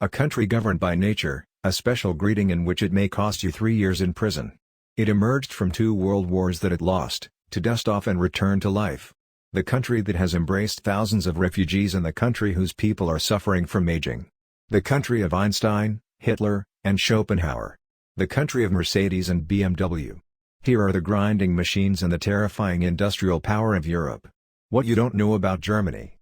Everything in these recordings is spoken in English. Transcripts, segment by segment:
A country governed by nature, a special greeting in which it may cost you 3 years in prison. It emerged from 2 world wars that it lost, to dust off and return to life. The country that has embraced thousands of refugees and the country whose people are suffering from aging. The country of Einstein, Hitler, and Schopenhauer. The country of Mercedes and BMW. Here are the grinding machines and the terrifying industrial power of Europe. What you don't know about Germany.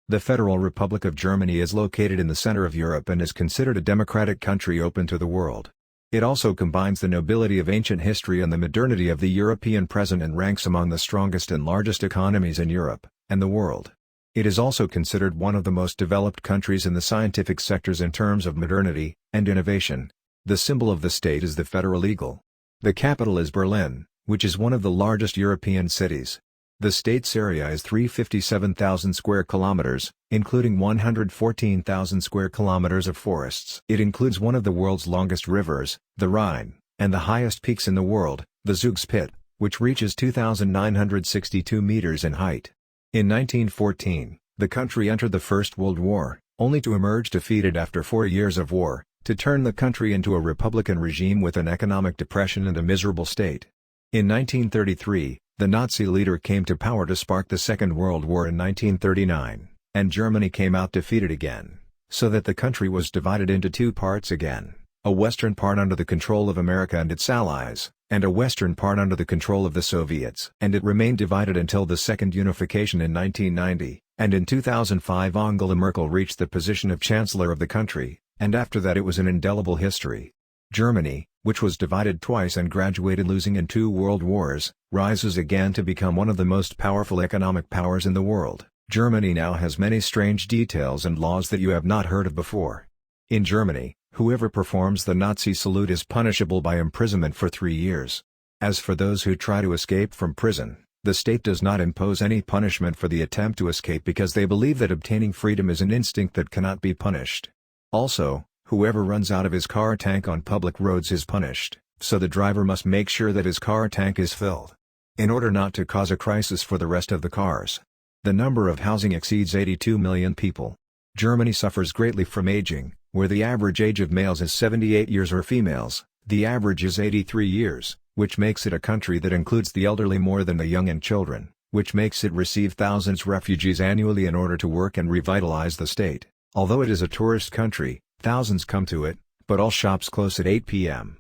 The Federal Republic of Germany is located in the center of Europe and is considered a democratic country open to the world. It also combines the nobility of ancient history and the modernity of the European present and ranks among the strongest and largest economies in Europe, and the world. It is also considered one of the most developed countries in the scientific sectors in terms of modernity and innovation. The symbol of the state is the federal eagle. The capital is Berlin, which is one of the largest European cities. The state's area is 357,000 square kilometers, including 114,000 square kilometers of forests. It includes one of the world's longest rivers, the Rhine, and the highest peaks in the world, the Zugspitte, which reaches 2,962 meters in height. In 1914, the country entered the First World War, only to emerge defeated after 4 years of war, to turn the country into a republican regime with an economic depression and a miserable state. In 1933, the Nazi leader came to power to spark the Second World War in 1939, and Germany came out defeated again, so that the country was divided into 2 parts again, a western part under the control of America and its allies, and a western part under the control of the Soviets. And it remained divided until the second unification in 1990, and in 2005 Angela Merkel reached the position of Chancellor of the country, and after that it was an indelible history. Germany, which was divided twice and graduated losing in 2 world wars, rises again to become one of the most powerful economic powers in the world. Germany now has many strange details and laws that you have not heard of before. In Germany, whoever performs the Nazi salute is punishable by imprisonment for 3 years. As for those who try to escape from prison, the state does not impose any punishment for the attempt to escape because they believe that obtaining freedom is an instinct that cannot be punished. Also, whoever runs out of his car tank on public roads is punished, so the driver must make sure that his car tank is filled, in order not to cause a crisis for the rest of the cars. The number of housing exceeds 82 million people. Germany suffers greatly from aging, where the average age of males is 78 years or females, the average is 83 years, which makes it a country that includes the elderly more than the young and children, which makes it receive thousands of refugees annually in order to work and revitalize the state. Although it is a tourist country, thousands come to it, but all shops close at 8 p.m.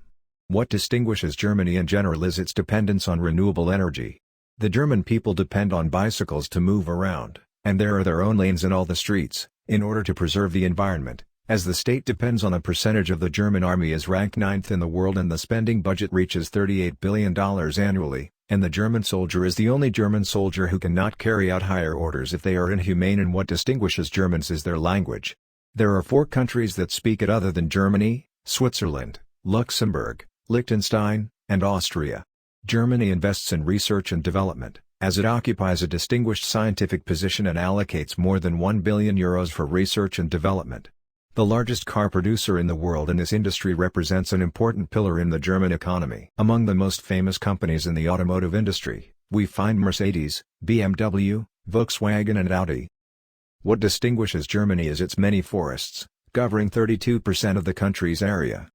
What distinguishes Germany in general is its dependence on renewable energy. The German people depend on bicycles to move around, and there are their own lanes in all the streets, in order to preserve the environment. As the state depends on a percentage of the German army is ranked 9th in the world and the spending budget reaches $38 billion annually, and the German soldier is the only German soldier who cannot carry out higher orders if they are inhumane, and what distinguishes Germans is their language. There are 4 countries that speak it other than Germany: Switzerland, Luxembourg, Liechtenstein, and Austria. Germany invests in research and development, as it occupies a distinguished scientific position and allocates more than €1 billion for research and development. The largest car producer in the world in this industry represents an important pillar in the German economy. Among the most famous companies in the automotive industry, we find Mercedes, BMW, Volkswagen and Audi. What distinguishes Germany is its many forests, covering 32% of the country's area.